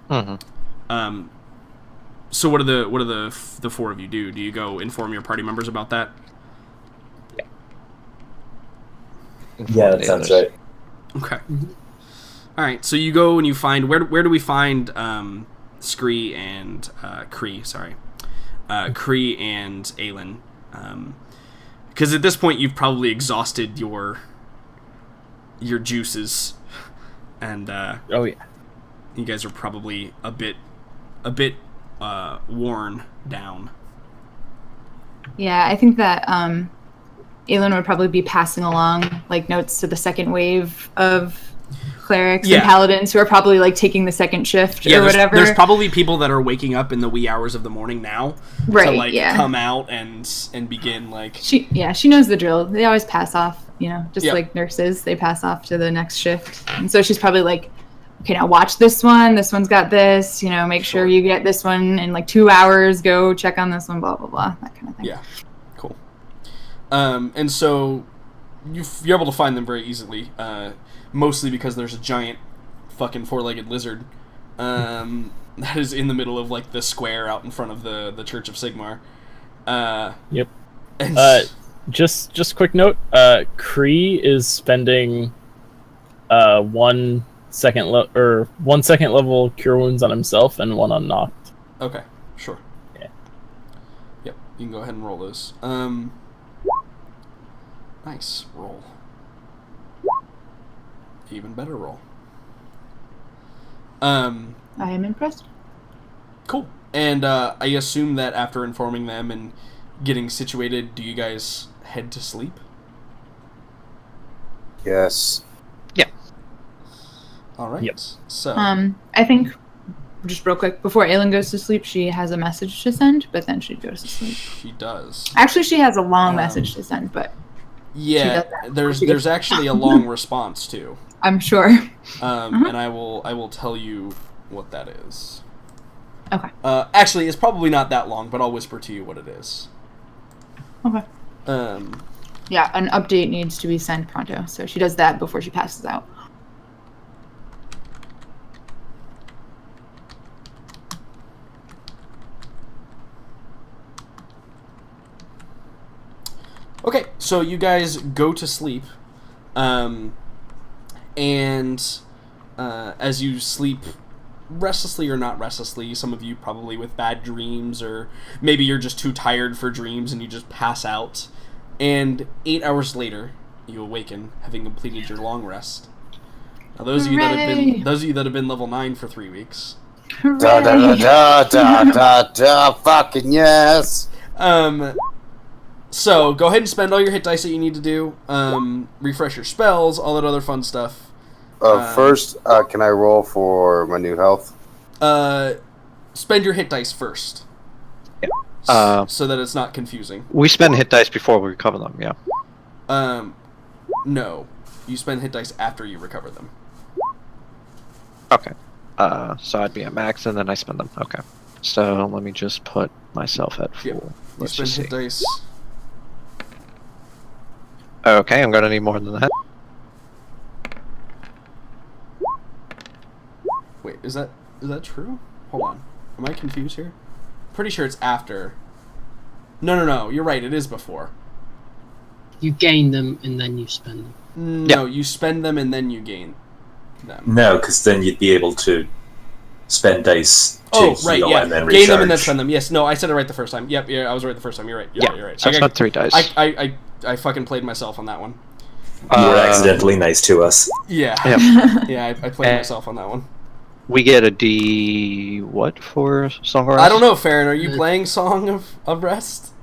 Mm-hmm. So what do the four of you do? Do you go inform your party members about that? Yeah, that sounds right. Okay. Mm-hmm. All right. So you go and you find where do we find Scree and Kree? Sorry, Kree and Aelin. Because at this point you've probably exhausted your juices, and oh yeah, you guys are probably a bit worn down. Yeah, I think that Aelin would probably be passing along like notes to the second wave of clerics and paladins who are probably like taking the second shift or whatever. There's probably people that are waking up in the wee hours of the morning now to like come out and begin like. She knows the drill. They always pass off, just like nurses. They pass off to the next shift, and so she's probably like, okay, now watch this one. This one's got this. Make sure you get this one in like 2 hours. Go check on this one. Blah blah blah. That kind of thing. Yeah, cool. And so you're able to find them very easily. Mostly because there's a giant fucking four-legged lizard that is in the middle of like the square out in front of the Church of Sigmar. Yep. Just quick note. Kree is spending 1 second level cure wounds on himself and 1 on Noct. Okay, sure. Yeah. Yep, you can go ahead and roll those. Nice roll. Even better roll. I am impressed. Cool. And I assume that after informing them and getting situated, do you guys head to sleep? Yes. Yeah. All right. Yep. So. I think, just real quick, before Aelin goes to sleep, she has a message to send, but then she goes to sleep. She does. Actually, she has a long message to send, but. Yeah, there's actually a long response too. I'm sure. And I will tell you what that is. Okay. Actually, it's probably not that long, but I'll whisper to you what it is. Okay. Yeah, an update needs to be sent pronto, so she does that before she passes out. Okay, so you guys go to sleep, and as you sleep restlessly or not restlessly, some of you probably with bad dreams, or maybe you're just too tired for dreams and you just pass out, and 8 hours later you awaken, having completed your long rest. Now those of you that have been level 9 for 3 weeks. Fucking yes. So, go ahead and spend all your hit dice that you need to do. Refresh your spells, all that other fun stuff. First, can I roll for my new health? Spend your hit dice first. Yeah. So that it's not confusing. We spend hit dice before we recover them, yeah. No. You spend hit dice after you recover them. Okay. So I'd be at max and then I spend them. Okay. So, let me just put myself at full. Yep. You Let's spend just hit see. dice. Okay, I'm gonna need more than that. Wait, is that true? Hold on. Am I confused here? Pretty sure it's after. No. You're right. It is before. You gain them and then you spend them. No, you spend them and then you gain them. No, because then you'd be able to spend dice to heal and then recharge. Gain them and then spend them. Yes, no, I said it right the first time. Yep, I was right the first time. You're right. You're right. So I spent 3 dice. I fucking played myself on that one. You were accidentally nice to us. Yeah. Yep. Yeah, I played myself on that one. We get a D... what for Song of Rest? I don't know, Farron. Are you playing Song of Rest?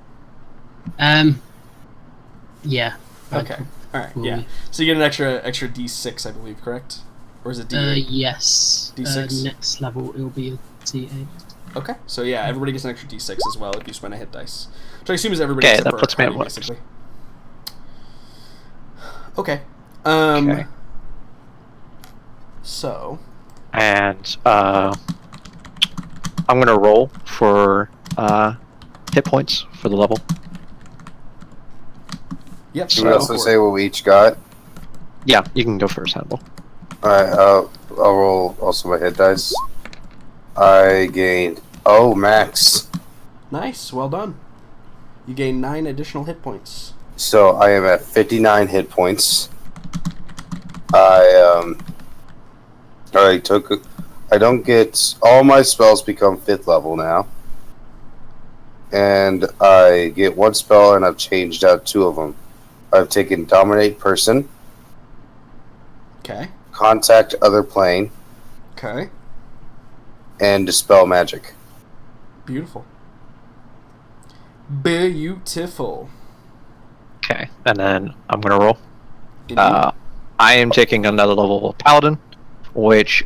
Yeah. Okay. Alright, yeah. So you get an extra D6, I believe, correct? Or is it D8? Yes. D6? Next level, it'll be a D8. Okay, so yeah, everybody gets an extra D6 as well if you spend a hit dice. Which I assume is everybody Okay, except that for puts me at Hardy, what? basically. Okay. Okay. So... And, I'm gonna roll for, hit points for the level. Yep. Should we also say what we each got? Yeah, you can go first, Hannibal. Alright, I'll roll also my hit dice. I gained max. Nice, well done. You gain 9 additional hit points. So I am at 59 hit points. I don't get all my spells become 5th level now. And I get 1 spell and I've changed out 2 of them. I've taken Dominate Person, Okay. Contact Other Plane, Okay. and Dispel Magic. Beautiful. Beautiful. Okay, and then I'm gonna roll. Indeed. I am taking another level of Paladin, which,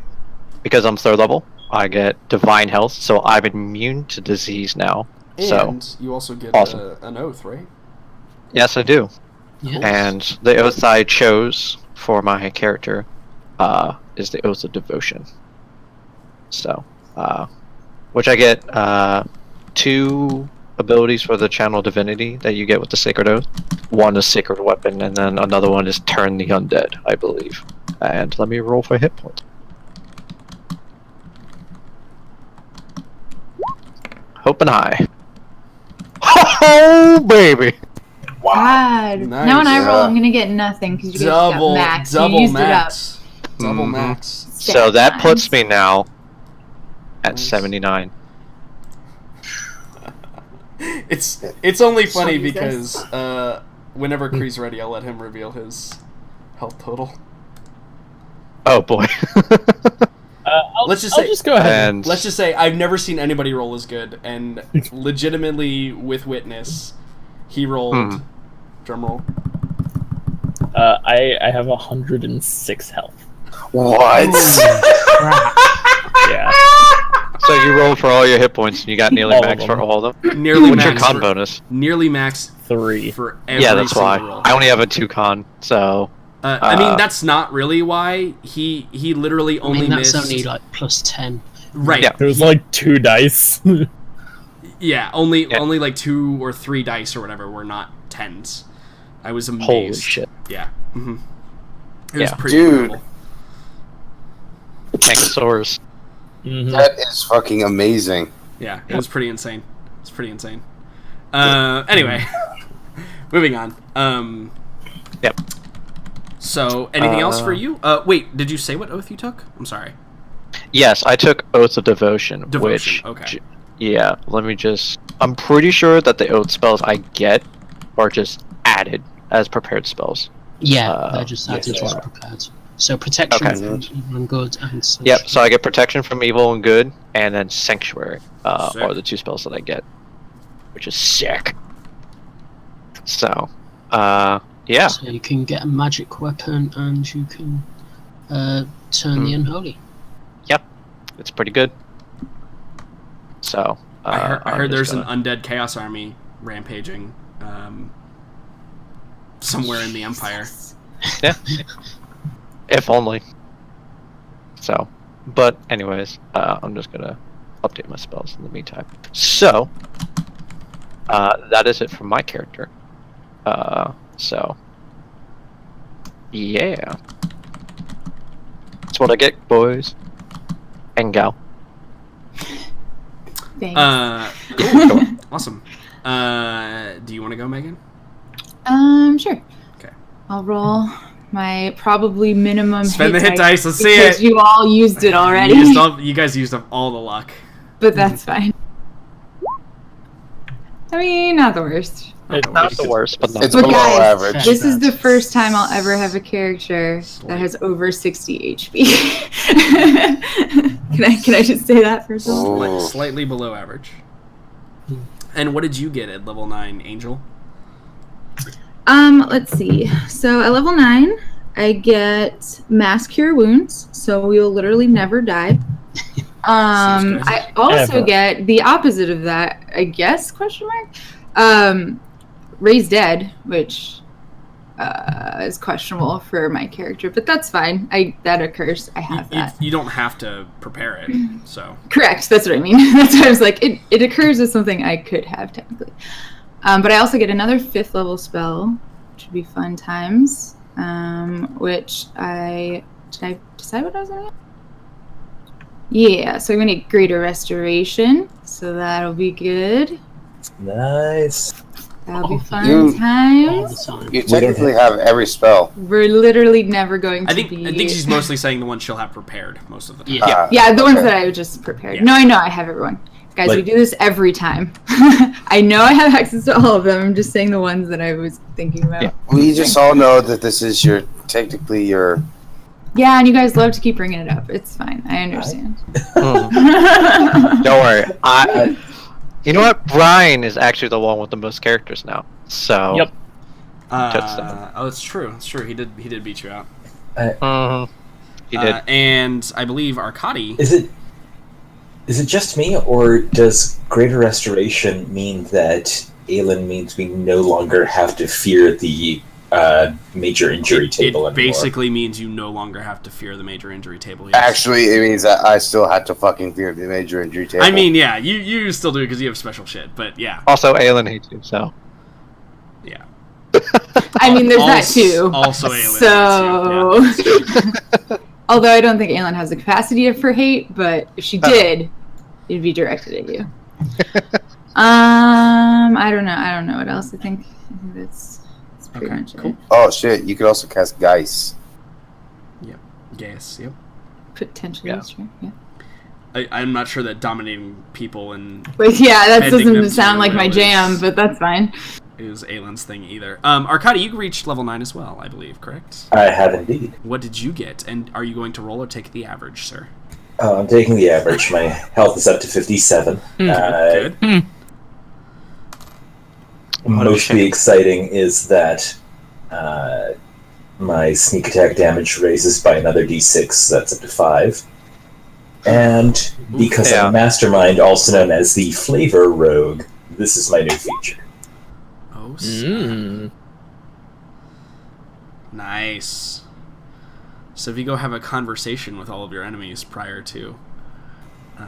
because I'm 3rd level, I get Divine Health, so I'm immune to disease now. And So you also get awesome. an oath, right? yes, I do. Yes. And the oath I chose for my character is the Oath of Devotion. So, which I get 2 abilities for the Channel Divinity that you get with the Sacred Oath. One is Sacred Weapon, and then another one is Turn the Undead, I believe. And let me roll for hit points. Hoping high. Oh, baby! God. Nice. Now when I roll, I'm gonna get nothing because you guys got max. You double used max. Double Mhm. max. it up. So that puts Times. me now at Nice. 79. It's only funny Jesus. because whenever Kree's ready, I'll let him reveal his health total. Oh boy. Let's just I'll say- just go ahead. And Let's just say I've never seen anybody roll as good, and legitimately with witness, he rolled. Drum roll. I have 106 health. What? Crap. Yeah. so you rolled for all your hit points and you got nearly All of max for them. all of them? Nearly What's your max. con For, bonus? nearly max 3. for every Yeah, that's single why. roll. I only have a 2 con, so... I mean, that's not really why. He literally I only mean, that's missed. only like plus 10. Right. Yeah. It was like 2 dice. Yeah, only Yeah. only like 2 or 3 dice or whatever were not 10s. I was amazed. Holy shit. Yeah. Mm-hmm. It was Yeah. pretty Dude. incredible. Tankosaurus. Mhm. That is fucking amazing. Yeah, it was pretty insane. It's pretty insane. Anyway, moving on. Yep. So, anything else for you? Wait, did you say what oath you took? I'm sorry. Yes, I took Oath of Devotion, Devotion, which... okay. Yeah, let me just... I'm pretty sure that the oath spells I get are just added as prepared spells. Yeah, they're just yes, added they as are. prepared. So protection Okay. from evil and good and such. Yep, so I get Protection from Evil and Good, and then Sanctuary Sick. are the 2 spells that I get, which is sick. So, yeah. So you can get a magic weapon and you can turn the unholy. Yep, it's pretty good. So, I I'm heard just there's gonna- an undead chaos army rampaging somewhere in the Empire. Yeah. If only. So, but anyways, I'm just gonna update my spells in the meantime. So, that is it for my character. So, yeah. That's what I get, boys. And gal. Thanks. Cool. Awesome. Do you want to go, Megan? Sure. Okay. I'll roll my probably minimum Spend the hit dice. Let's see because it. you all used it already. You guys used up all the luck. But that's fine. I mean, not the worst. Not the worst, but not It's the But below worst. guys, average. This is the first time I'll ever have a character that has over 60 HP. Can I just say that first of all? Oh. Slightly below average. And what did you get at level 9, Angel? Let's see. So at level 9, I get mass cure wounds, so we will literally never die. Seems crazy. I also Ever. get the opposite of that, I guess, question mark. Raised dead, which is questionable for my character, but that's fine. That occurs. I have that. You don't have to prepare it, so. Correct. That's what I mean. That's why I was like, it occurs as something I could have technically. But I also get another 5th level spell, which would be fun times. Which did I decide what I was gonna get? Yeah, so I'm gonna get Greater Restoration, so that'll be good. Nice. That'll be fun You- All the times. time. You technically have every spell. We're literally never going to I think be... she's mostly saying the ones she'll have prepared most of the time. Yeah. Yeah, the ones Okay. that I just prepared. Yeah. No, I know, I have everyone. Guys, we Like- do this every time. I know I have access to all of them. I'm just saying the ones that I was thinking about. Yeah. We just all know that this is technically your. Yeah, and you guys love to keep bringing it up. It's fine. I understand. Don't worry. You know what? Brian is actually the one with the most characters now. So. Yep. Oh, it's true. It's true. He did beat you out. He did. And I believe Arkady. Is it just me, or does Greater Restoration mean that Aelin means we no longer have to fear the major injury table It anymore? basically means you no longer have to fear the major injury table. Yes. Actually, it means that I still had to fucking fear the major injury table. I mean, yeah, you still do because you have special shit, but yeah, Also, Aelin hates you, so. yeah. I mean, there's that too. Also, Aelin. So, although I don't think Aelin has the capacity for hate, but if she did, it'd be directed at you. I don't know what else. I think that's pretty Okay, much cool. it. Oh shit! You could also cast Geist. Yes, yep. Potentially, Yeah. that's true. Yeah. I'm not sure that dominating people and But yeah, that Bending them doesn't to sound your like my will jam, is- but that's fine. is Aelin's thing either. Arkady, you reached level 9 as well, I believe, correct? I have indeed. What did you get? And are you going to roll or take the average, sir? I'm taking the average. My health is up to 57. Good. Mostly exciting is that my sneak attack damage raises by another d6, so that's up to 5. And because I'm a mastermind, also known as the Flavor Rogue, this is my new feature. Oh, snap. Mm. Nice. So if you go have a conversation with all of your enemies prior to...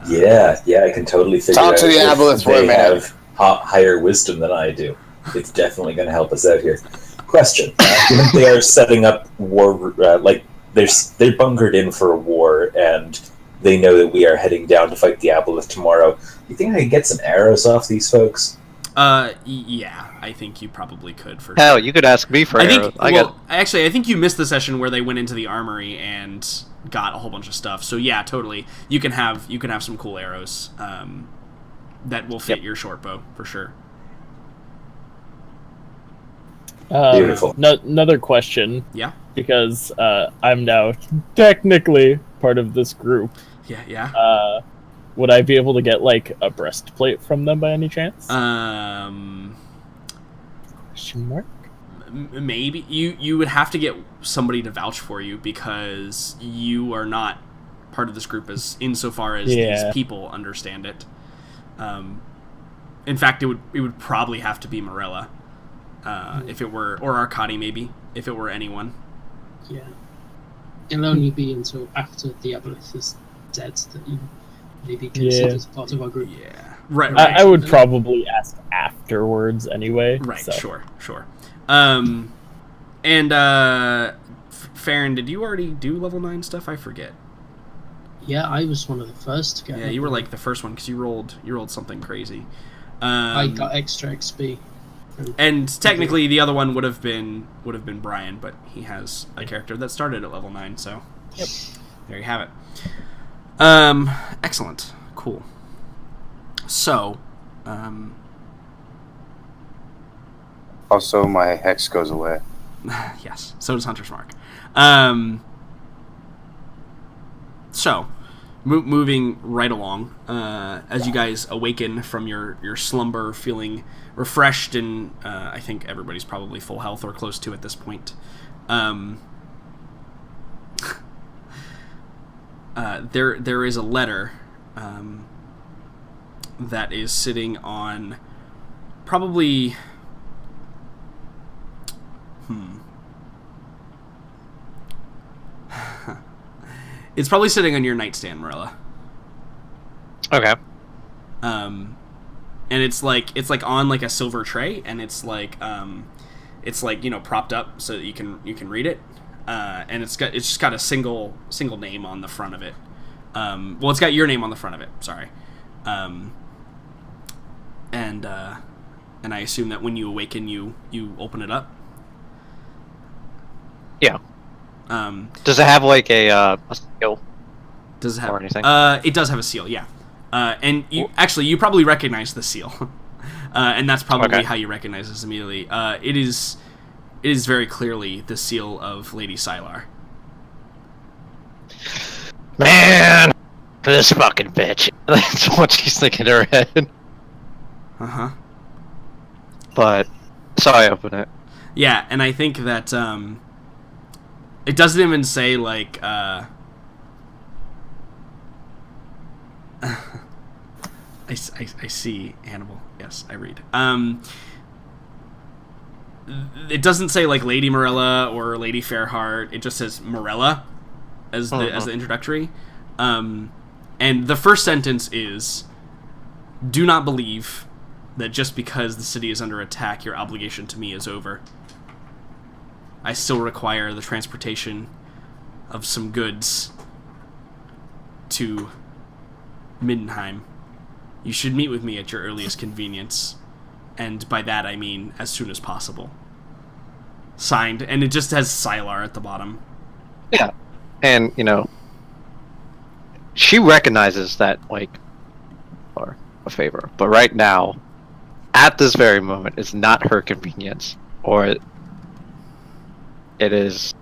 Yeah, I can totally figure Talk out to the if aboleth for a they minute. have higher wisdom than I do. It's definitely going to help us out here. Question: given they are setting up war, like they're bunkered in for a war, and they know that we are heading down to fight the aboleth tomorrow. You think I could get some arrows off these folks? Yeah, I think you probably could for Hell, you could ask me for I arrows. think, actually, I think you missed the session where they went into the armory and got a whole bunch of stuff. So yeah, totally. You can have some cool arrows that will fit your short bow for sure. Beautiful. Another question, Yeah, because I'm now technically part of this group. yeah. Would I be able to get like a breastplate from them by any chance? Um, Question mark? maybe you would have to get somebody to vouch for you because you are not part of this group as insofar as these people understand it. In fact, it would probably have to be Morella. If it were, or Arkady maybe, if it were anyone. Yeah. It'll only be until after the aboleth is dead that you maybe consider as part of our group. Yeah, right. I would probably ask afterwards anyway. Right, so. sure. Farron, did you already do level 9 stuff? I forget. Yeah, I was one of the first to get. Yeah, you were like the first one because you rolled something crazy. I got extra XP. And technically, the other one would have been Brian, but he has a character that started at level 9, so Yep. there you have it. Excellent, cool. So, Also, my hex goes away. yes, so does Hunter's Mark. So, moving right along, as you guys awaken from your slumber, feeling refreshed, and I think everybody's probably full health or close to at this point. There is a letter that is sitting on probably. It's probably sitting on your nightstand, Marilla. Okay. And it's like on like a silver tray, and it's like propped up so that you can read it. And it's just got a single name on the front of it. Well, it's got your name on the front of it. Sorry. And I assume that when you awaken, you open it up. Yeah. Does it have like a skill? Does it have or anything? It does have a seal, yeah. And you probably recognize the seal, and that's probably how you recognize this immediately. It is very clearly the seal of Lady Sylar. Man, this fucking bitch. That's what she's thinking in her head. But so I open it. Yeah, and I think that it doesn't even say like I see Hannibal. Yes, I read. It doesn't say like Lady Morella or Lady Fairheart. It just says Morella as the introductory. And the first sentence is, "Do not believe that just because the city is under attack, your obligation to me is over. I still require the transportation of some goods to Middenheim. You should meet with me at your earliest convenience. And by that I mean as soon as possible. Signed." And it just has Sylar at the bottom. Yeah. And, she recognizes that, or a favor. But right now, at this very moment, it's not her convenience. Or it is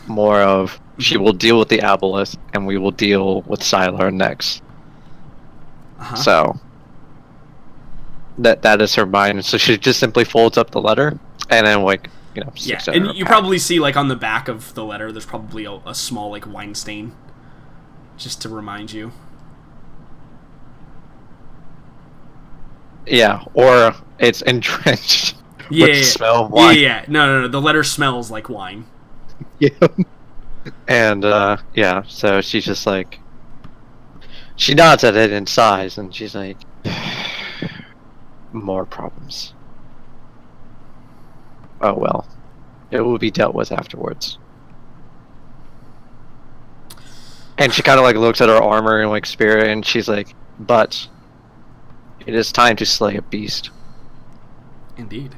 more of, she will deal with the Obelisk, and we will deal with Sylar next. So that is her mind. So she just simply folds up the letter and then sticks it in her you pack. probably see on the back of the letter there's probably a small wine stain, just to remind you. Yeah, or it's entrenched with the smell of wine. Yeah. No. The letter smells like wine. Yeah. And so she's just she nods at it and sighs, and she's like, more problems. Oh well, it will be dealt with afterwards. And she kind of looks at her armor and spirit, and she's like, but it is time to slay a beast. Indeed.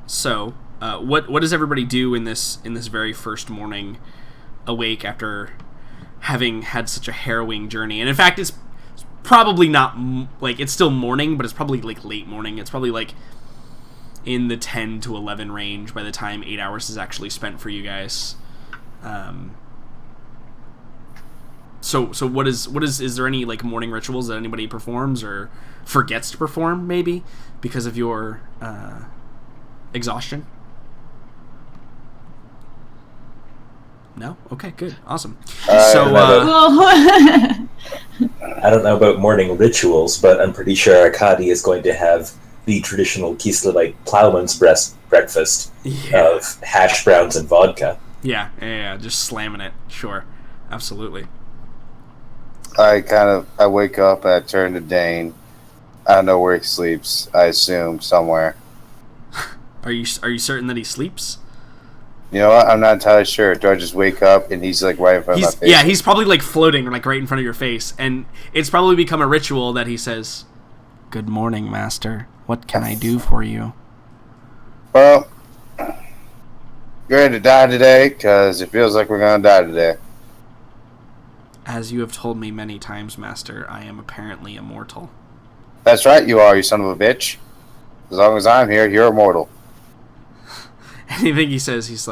So what does everybody do in this very first morning awake after having had such a harrowing journey? And in fact, it's probably not it's still morning, but it's probably late morning. It's probably in the 10 to 11 range by the time 8 hours is actually spent for you guys. So what is there any morning rituals that anybody performs or forgets to perform, maybe because of your exhaustion? No? Okay, good. Awesome. I don't know about morning rituals, but I'm pretty sure Arkady is going to have the traditional Kislev plowman's breakfast of hash browns and vodka. Yeah, just slamming it. Sure. Absolutely. I wake up and I turn to Dane. I don't know where he sleeps. I assume somewhere. Are you certain that he sleeps? You know what? I'm not entirely sure. Do I just wake up and he's right in front of my face? Yeah, he's probably floating right in front of your face, and it's probably become a ritual that he says, "Good morning, Master. What can I do for you?" Well, you're ready to die today, because it feels like we're going to die today. As you have told me many times, Master, I am apparently immortal. That's right, you are, you son of a bitch. As long as I'm here, you're immortal. Anything he says, he's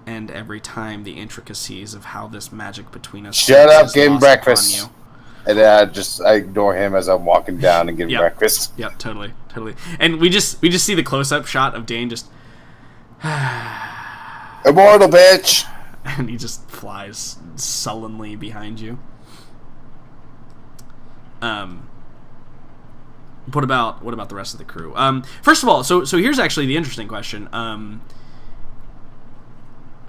and every time the intricacies of how this magic between us... Shut up, give him breakfast. And then I ignore him as I'm walking down and give him breakfast. Yep, totally. And we just see the close-up shot of Dane just... Immortal, bitch! And he just flies sullenly behind you. What about the rest of the crew? First of all, so here's actually the interesting question.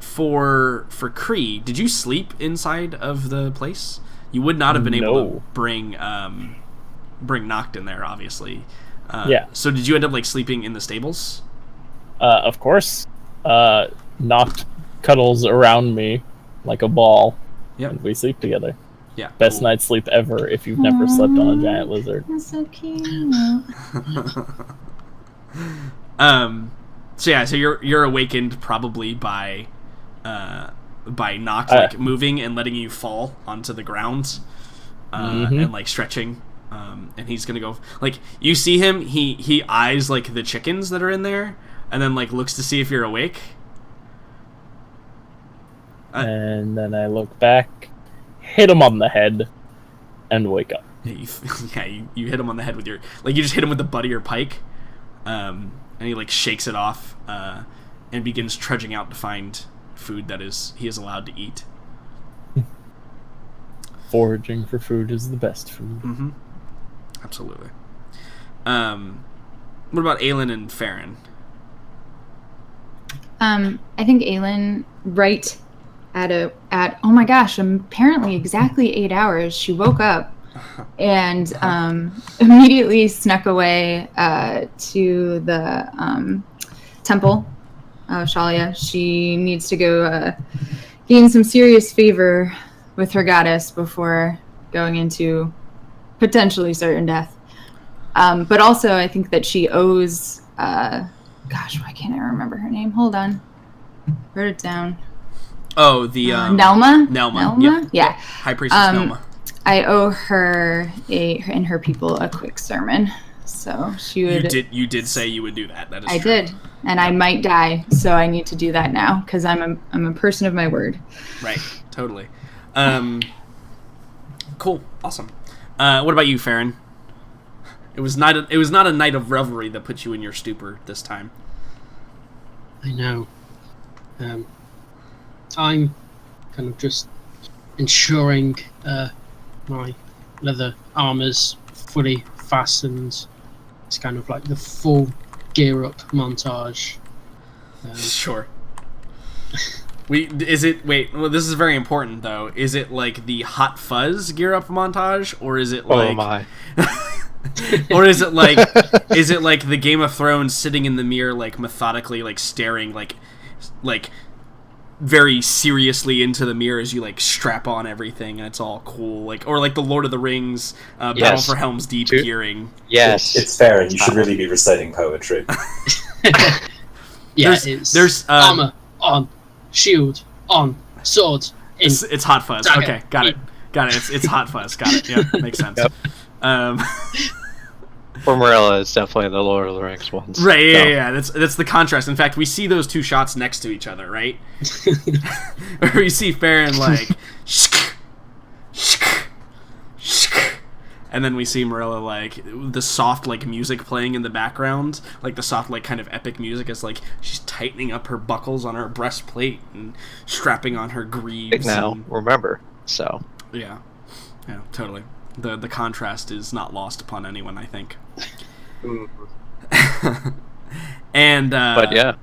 For Kree, did you sleep inside of the place? You would not have been able to bring Noct in there, obviously. Yeah. So did you end up sleeping in the stables? Of course. Noct cuddles around me like a ball. Yep. And we sleep together. Yeah. Best cool. night's sleep ever if you've never slept on a giant lizard. That's so cute. So you're awakened probably by Noct like moving and letting you fall onto the ground, and like stretching. And he's gonna go, like, you see him, he eyes like the chickens that are in there, and then like looks to see if you're awake. And then I look back, hit him on the head, and wake up. You hit him on the head with your, like, you just hit him with the butt of your pike, and he like shakes it off, and begins trudging out to find food that he is allowed to eat. Foraging for food is the best food. Mm-hmm. Absolutely. What about Aelin and Farron? I think Aelin, right at oh my gosh, apparently exactly 8 hours, she woke up and immediately snuck away to the temple of Shalia. She needs to go gain some serious favor with her goddess before going into potentially certain death. But also I think that she owes gosh, why can't I remember her name? Hold on. Wrote it down. Oh, the Nelma? Nelma. Yep. Yeah. High Priestess Nelma. I owe her and her people a quick sermon. So she would. You did say you would do that. That is I true. did, and I might die, so I need to do that now because I'm a person of my word. Right. Totally. Cool. Awesome. What about you, Farron? It was not a night of revelry that put you in your stupor this time. I know. I'm kind of just ensuring my leather armor's fully fastened. It's kind of like the full gear up montage. Sure. Well, this is very important though. Is it like the Hot Fuzz gear up montage, or is it like? Oh my. Or is it like the Game of Thrones sitting in the mirror, like methodically, like staring, like very seriously into the mirror as you like strap on everything and it's all cool, like, or like the Lord of the Rings Battle for Helm's Deep gearing. Yes, it's fair. You should really be reciting poetry. Yeah, there's armor on, shield on, sword. It's Hot Fuzz. Dagger. Okay, got it. It's Hot Fuzz. Got it. Yeah, makes sense. Yep. For Morella, it's definitely the Lord of the Rings ones. Right, yeah. That's the contrast. In fact, we see those two shots next to each other, right? Where we see Farron like, and then we see Morella like the soft like music playing in the background, like the soft like kind of epic music is like she's tightening up her buckles on her breastplate and strapping on her greaves. Now, remember, so. Yeah, totally. The contrast is not lost upon anyone, I think. And but yeah.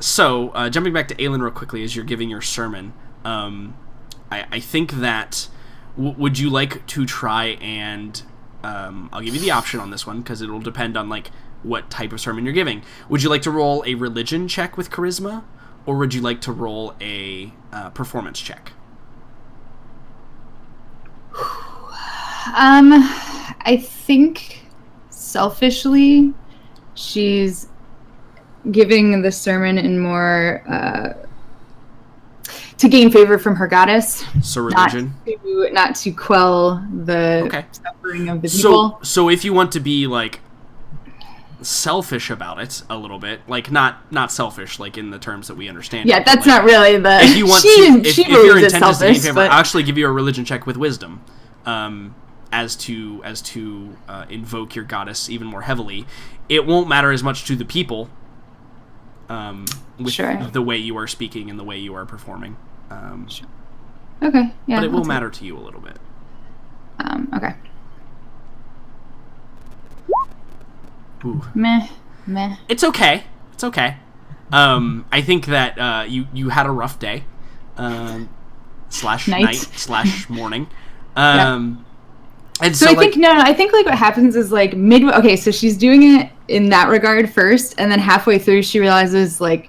So jumping back to Aelin real quickly as you're giving your sermon, I think that would you like to try and I'll give you the option on this one because it'll depend on like what type of sermon you're giving. Would you like to roll a religion check with charisma, or would you like to roll a performance check? I think selfishly, she's giving the sermon in more to gain favor from her goddess. So religion, not to quell the suffering of the people. So if you want to be like selfish about it a little bit, like not selfish like in the terms that we understand. Yeah, that's like, not really the. If you want if your intent is to gain favor, I'll actually give you a religion check with wisdom. As to invoke your goddess even more heavily. It won't matter as much to the people with the way you are speaking and the way you are performing. Sure. Okay, yeah. But it will matter to you a little bit. Okay. Ooh. Meh. It's okay. I think that you had a rough day. / night / morning. And so I think I think like what happens is like midway. Okay, so she's doing it in that regard first, and then halfway through she realizes like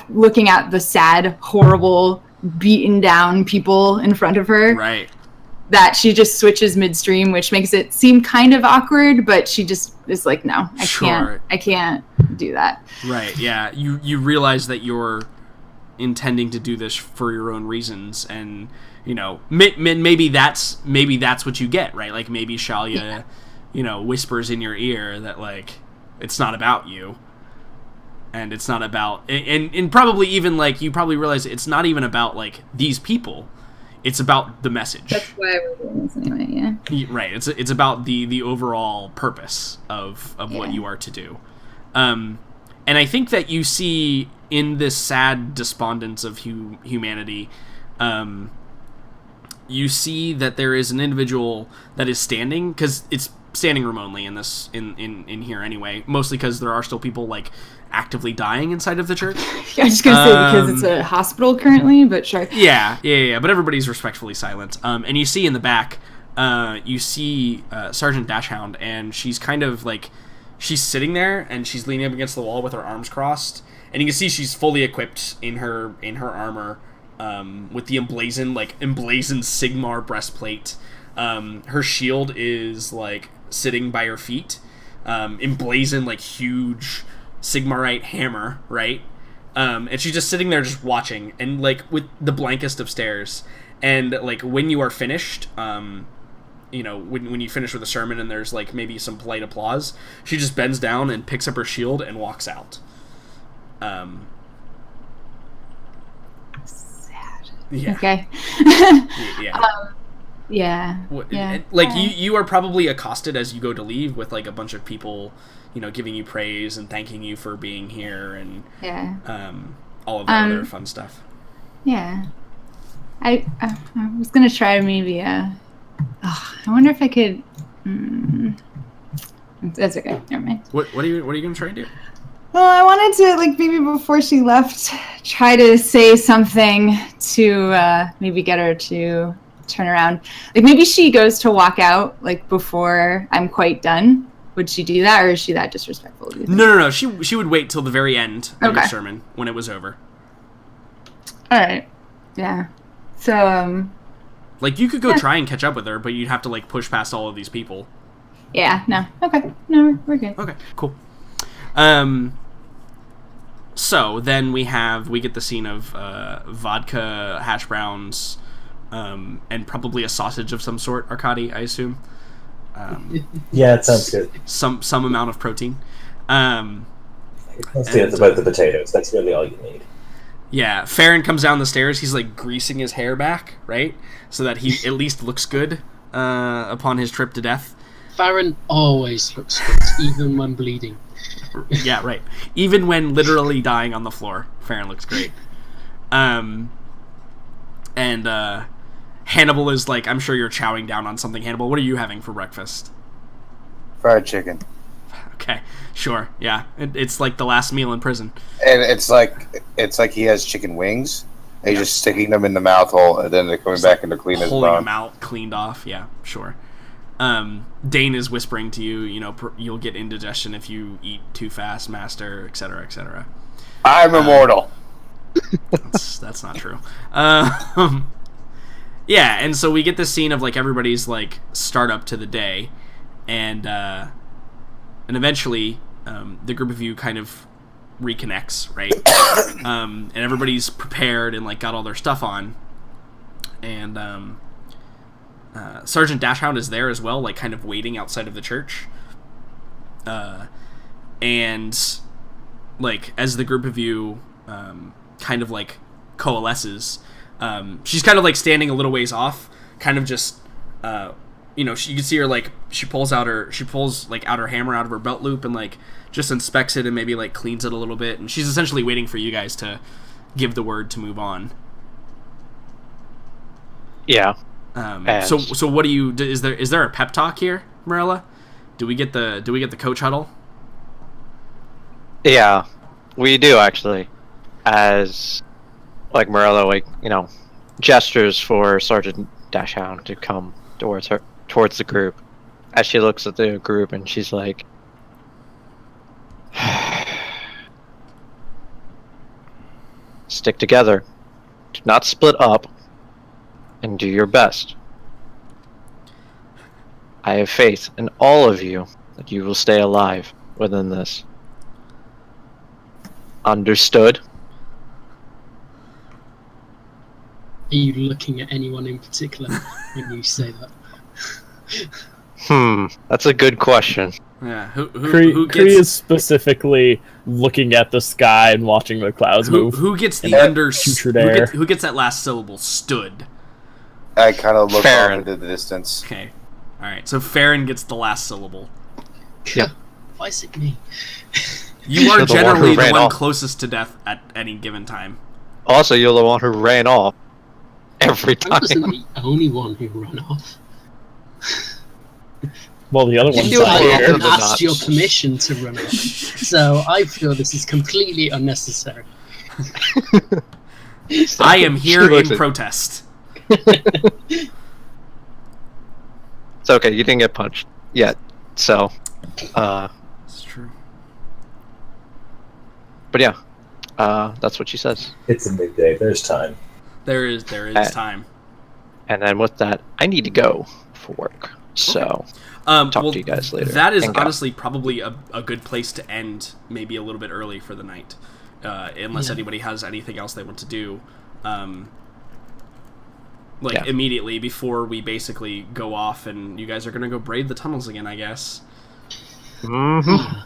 looking at the sad, horrible beaten down people in front of her. Right. That she just switches midstream, which makes it seem kind of awkward, but she just is like, no, I can't do that. Right, yeah. You realize that you're intending to do this for your own reasons, and, you know, maybe that's what you get, right? Like, maybe Shalia, you know, whispers in your ear that, like, it's not about you. And it's not about... And probably even, like, you probably realize it's not even about, like, these people. It's about the message. That's why we're doing this anyway, yeah. Right. It's about the overall purpose of what you are to do. And I think that you see in this sad despondence of humanity, you see that there is an individual that is standing, because it's standing room only in this in here anyway, mostly because there are still people like actively dying inside of the church. Yeah, I was just gonna say because it's a hospital currently, but sure. Yeah, but everybody's respectfully silent. And you see in the back, you see Sergeant Dashhound, and she's kind of like, she's sitting there and she's leaning up against the wall with her arms crossed, and you can see she's fully equipped in her armor, with the emblazoned Sigmar breastplate. Her shield is like sitting by her feet, emblazoned like huge Sigmarite hammer, right? And she's just sitting there just watching, and like with the blankest of stares. And like when you are finished, you know, when you finish with the sermon and there's like maybe some polite applause, she just bends down and picks up her shield and walks out. Sad. Yeah. Okay. Yeah. Yeah. Like you are probably accosted as you go to leave with like a bunch of people, you know, giving you praise and thanking you for being here, and all of that other fun stuff. Yeah. I was gonna try maybe I wonder if I could. That's okay. Never mind. What are you gonna try and do? Well, I wanted to, like, maybe before she left, try to say something to maybe get her to turn around. Like, maybe she goes to walk out, like, before I'm quite done. Would she do that, or is she that disrespectful? No. She would wait till the very end of your sermon when it was over. All right. Yeah. So, like, you could go try and catch up with her, but you'd have to, like, push past all of these people. Yeah, no. Okay. No, we're good. Okay, cool. So then we get the scene of vodka, hash browns, and probably a sausage of some sort, Arkady, I assume. Yeah, it sounds good. Some amount of protein. Mostly it's about the potatoes. That's really all you need. Yeah, Farron comes down the stairs. He's like greasing his hair back, right? So that he at least looks good upon his trip to death. Farron always looks good, even when bleeding. Yeah, right. Even when literally dying on the floor, Farron looks great. And Hannibal is like, I'm sure you're chowing down on something. Hannibal, what are you having for breakfast? Fried chicken. Okay, sure, yeah. It's like the last meal in prison. And it's like he has chicken wings. And he's just sticking them in the mouth hole, and then they're coming back in to clean his holding bone. them out, cleaned off. Yeah, sure. Dane is whispering to you, you know, you'll get indigestion if you eat too fast, master, etc., etc. I'm immortal. That's not true. Yeah, and so we get this scene of like everybody's like start up to the day, and eventually the group of you kind of reconnects, right? And everybody's prepared and like got all their stuff on, and Sergeant Dashhound is there as well, like kind of waiting outside of the church. And like as the group of you kind of like coalesces, she's kind of like standing a little ways off, kind of just you know, you can see her like she pulls out her hammer out of her belt loop and like just inspects it and maybe like cleans it a little bit, and she's essentially waiting for you guys to give the word to move on. Yeah. So what do you? Is there a pep talk here, Marilla? Do we get the coach huddle? Yeah, we do actually. As like Morello, like, you know, gestures for Sergeant Dashhound to come towards the group. As she looks at the group and she's like, "Stick together. Do not split up, and do your best. I have faith in all of you that you will stay alive within this. Understood? Are you looking at anyone in particular when you say that? That's a good question. Yeah, Kree who gets is specifically looking at the sky and watching the clouds move. who gets the putrid air. who gets that last syllable? Stood. I kind of look off Farron. into the distance. Okay. All right. So Farron gets the last syllable. Yep. Why is it me? You are You're the one generally who the ran one off. closest to death at any given time. Also, you're the one who ran off every I time. wasn't the only one who ran off. Well, the other one's You not I haven't here. did not. asked your permission to run off, so I feel this is completely unnecessary. I am here She in looks at- protest. It's okay, you didn't get punched yet. So, It's true. but yeah, that's what she says. It's a midday. There's time. There is time. And then with that, I need to go for work. So, talk well, to you guys later. That is And go. honestly probably a good place to end, maybe a little bit early for the night, unless Yeah. anybody has anything else they want to do. Yeah. Immediately before we basically go off, and you guys are gonna go braid the tunnels again, I guess. Mhm.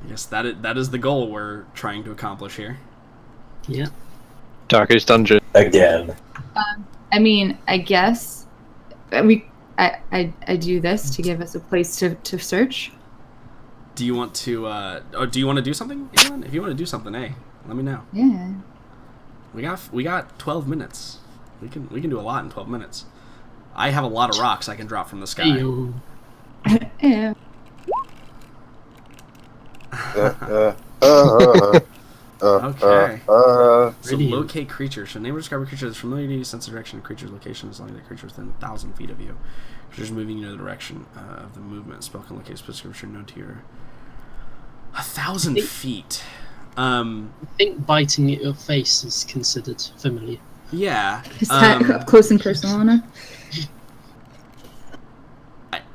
I guess that is the goal we're trying to accomplish here. Yeah. Darkest Dungeon. Again. I mean, I guess I do this to give us a place to search. Do you want to? Do you want to do something, Alan? If you want to do something, hey, let me know. Yeah. We got 12 minutes. We can do a lot in 12 minutes. I have a lot of rocks I can drop from the sky. Ew. Yeah. Okay. So Brilliant. locate creatures. Should name or describe a creature that's familiar to you, sense the direction of creature's location as long as the creature is within 1,000 feet of you. Creature's moving in the direction of the movement. Spell can locate a specific creature known to your 1,000 feet. I think biting at your face is considered familiar. Yeah. Is that up close and personal enough?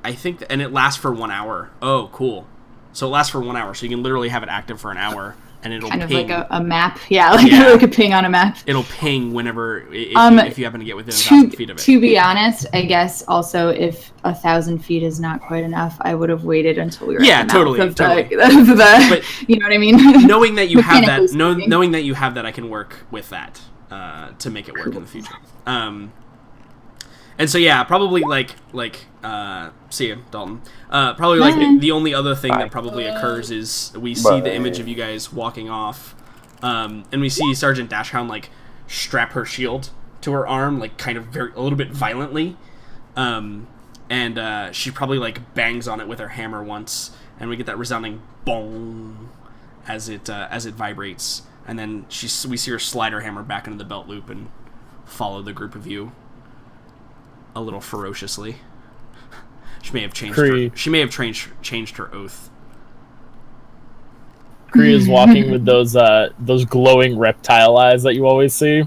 I think, and it lasts for 1 hour. Oh, cool. So it lasts for 1 hour, so you can literally have it active for an hour, and it'll Kind of ping. like a map. Yeah, like Yeah. like a ping on a map. It'll ping whenever if you happen to get within 1,000 feet of it. To be honest, I guess also if 1,000 feet is not quite enough, I would have waited until we were Yeah, at the totally, mouth of totally. the But you know what I mean? knowing that you have that, Mechanically speaking. knowing that you have that, I can work with that to make it work in the future. And so yeah, probably see you, Dalton. Probably Bye. the only other thing Bye. that probably occurs is we see the image of you guys walking off, and we see Sergeant Dashhound strap her shield to her arm, kind of a little bit violently, and she probably bangs on it with her hammer once, and we get that resounding bong as it vibrates, and then we see her slide her hammer back into the belt loop and follow the group of you a little ferociously. She may have changed. Changed her oath. Kree is walking with those glowing reptile eyes that you always see.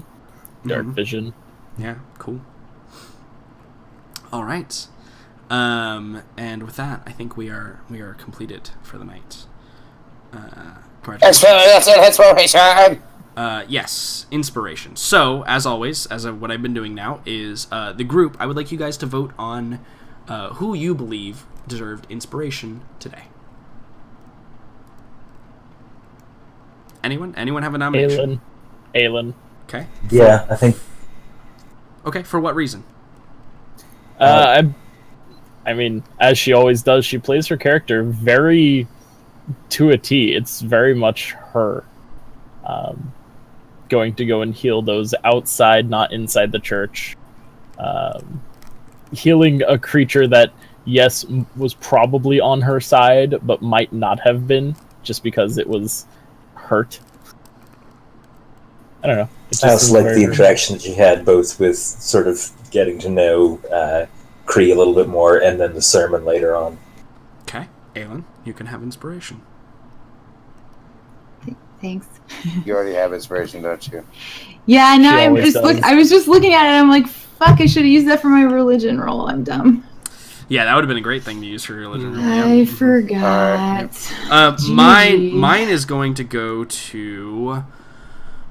Dark Mhm. vision. Yeah, cool. All right, and with that, I think we are completed for the night. That's inspiration. Yes, inspiration. So, as always, what I've been doing now is the group. I would like you guys to vote on who you believe deserved inspiration today. Anyone have a nomination? Aelin. Okay. Yeah, I think Okay. For what reason? I mean, as she always does, she plays her character very to a T. It's very much her. Going to go and heal those outside, not inside the church. Healing a creature that, yes, was probably on her side, but might not have been, just because it was hurt. I don't know. It just I also seems like very- the interaction that you had both with sort of getting to know Kree a little bit more and then the sermon later on. Okay, Aelin, you can have inspiration. Thanks. You already have inspiration, don't you? Yeah, now She I'm always just does. I was just looking at it. I'm like, fuck! I should have used that for my religion roll. I'm dumb. Yeah, that would have been a great thing to use for religion. I forgot. Mine is going to go to.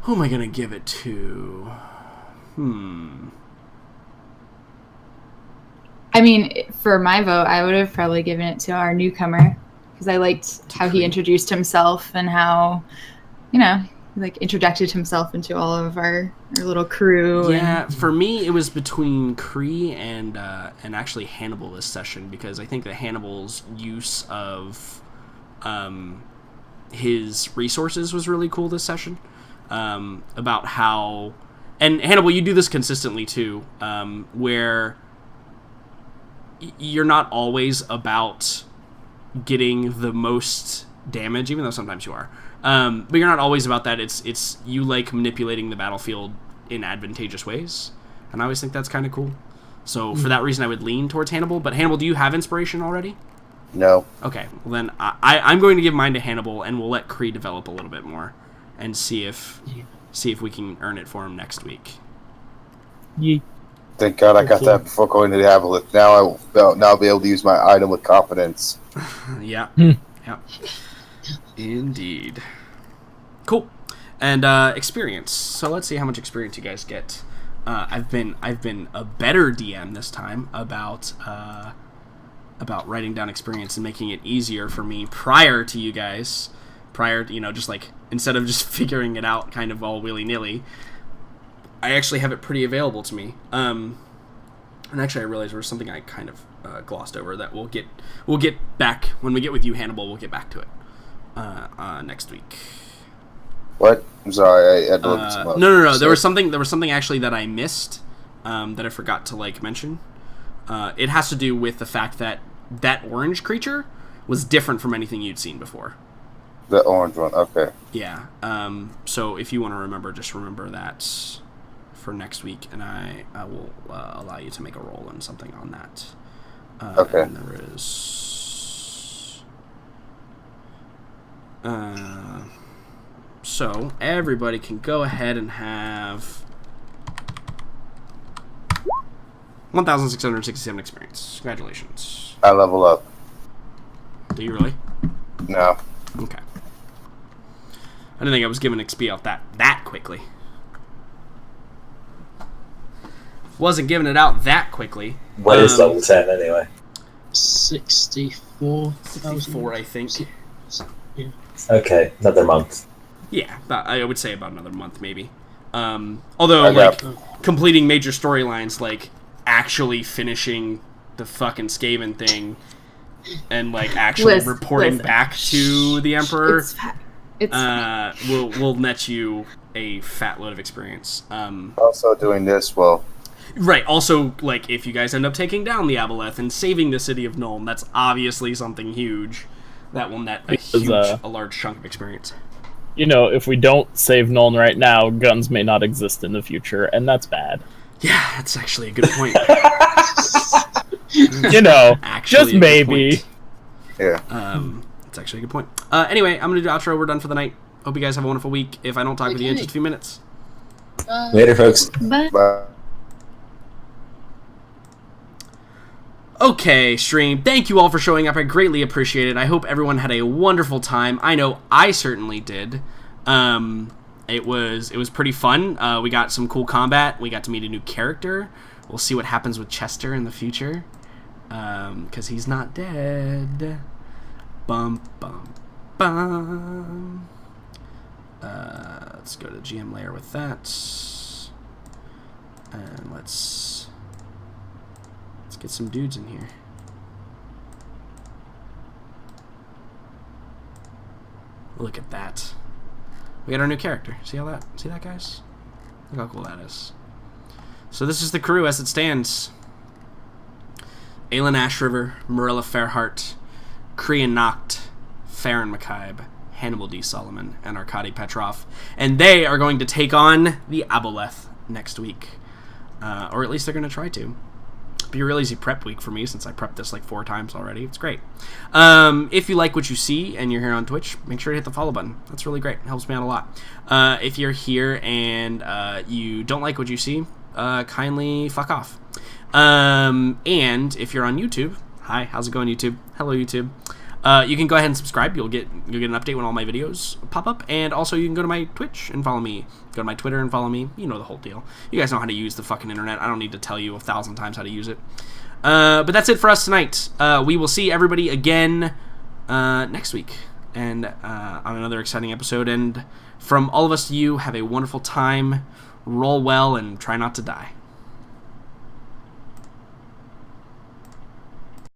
Who am I going to give it to? I mean, for my vote, I would have probably given it to our newcomer because I liked how he introduced himself and how, he introduced himself into all of our little crew. Yeah, for me, it was between Kree and actually Hannibal this session, because I think that Hannibal's use of his resources was really cool this session. About how... And Hannibal, you do this consistently too, where you're not always about getting the most damage, even though sometimes you are. But you're not always about that. It's you like manipulating the battlefield in advantageous ways, and I always think that's kind of cool. So for that reason, I would lean towards Hannibal. But Hannibal, do you have inspiration already? No. Okay, well then I'm going to give mine to Hannibal, and we'll let Kree develop a little bit more, and see if we can earn it for him next week. Yeet. Thank God I got that before going to the Aboleth. Now I'll be able to use my item with confidence. Yeah. Yeah. Indeed. Cool. And experience. So let's see how much experience you guys get. I've been a better DM this time about writing down experience and making it easier for me prior to you guys. Just like instead of just figuring it out kind of all willy-nilly, I actually have it pretty available to me. And actually I realized there was something I kind of glossed over that we'll get back when we get with you, Hannibal. We'll get back to it next week. What? I'm sorry, I had to look this up. No. There was something actually that I missed that I forgot to mention. It has to do with the fact that orange creature was different from anything you'd seen before. The orange one, okay. Yeah. So if you want to remember, just remember that for next week, and I will allow you to make a roll and something on that. Okay. And there is... so everybody can go ahead and have 1,667 experience. Congratulations. I level up. Do you really? No. Okay. I didn't think I was giving XP out that quickly. Wasn't giving it out that quickly. What is level 10 anyway? 64. 64, I think. Yeah. Okay, another month. Yeah, I would say about another month, maybe. Although, completing major storylines, actually finishing the fucking Skaven thing, and, actually reporting back to the Emperor, will net you a fat load of experience. Also doing this, well... Right, also, if you guys end up taking down the Aboleth and saving the city of Nuln, that's obviously something huge. That will net a large chunk of experience. If we don't save Nuln right now, guns may not exist in the future, and that's bad. Yeah, that's actually a good point. Just maybe. Yeah. That's actually a good point. Anyway, I'm going to do outro. We're done for the night. Hope you guys have a wonderful week. If I don't talk with you in just a few minutes. Later, folks. Bye. Bye. Okay, stream. Thank you all for showing up. I greatly appreciate it. I hope everyone had a wonderful time. I know I certainly did. It was pretty fun. We got some cool combat. We got to meet a new character. We'll see what happens with Chester in the future. Because he's not dead. Bum, bum, bum. Let's go to the GM layer with that. And let's get some dudes in here. Look at that. We got our new character. See that, guys? Look how cool that is. So this is the crew as it stands. Aelin Ashriver, Marilla Fairheart, Krian Nacht, Farron McKibe, Hannibal D. Solomon, and Arkady Petrov. And they are going to take on the Aboleth next week. Or at least they're going to try to. be a real easy prep week for me since I prepped this like 4 times already. It's great. If you like what you see and you're here on Twitch, make sure to hit the follow button. That's really great. It helps me out a lot. If you're here and you don't like what you see, kindly fuck off. And if you're on YouTube, hi, how's it going, YouTube? Hello, YouTube. You can go ahead and subscribe. You'll get an update when all my videos pop up. And also, you can go to my Twitch and follow me. Go to my Twitter and follow me. You know the whole deal. You guys know how to use the fucking internet. I don't need to tell you 1,000 times how to use it. But that's it for us tonight. We will see everybody again next week and on another exciting episode. And from all of us to you, have a wonderful time. Roll well and try not to die.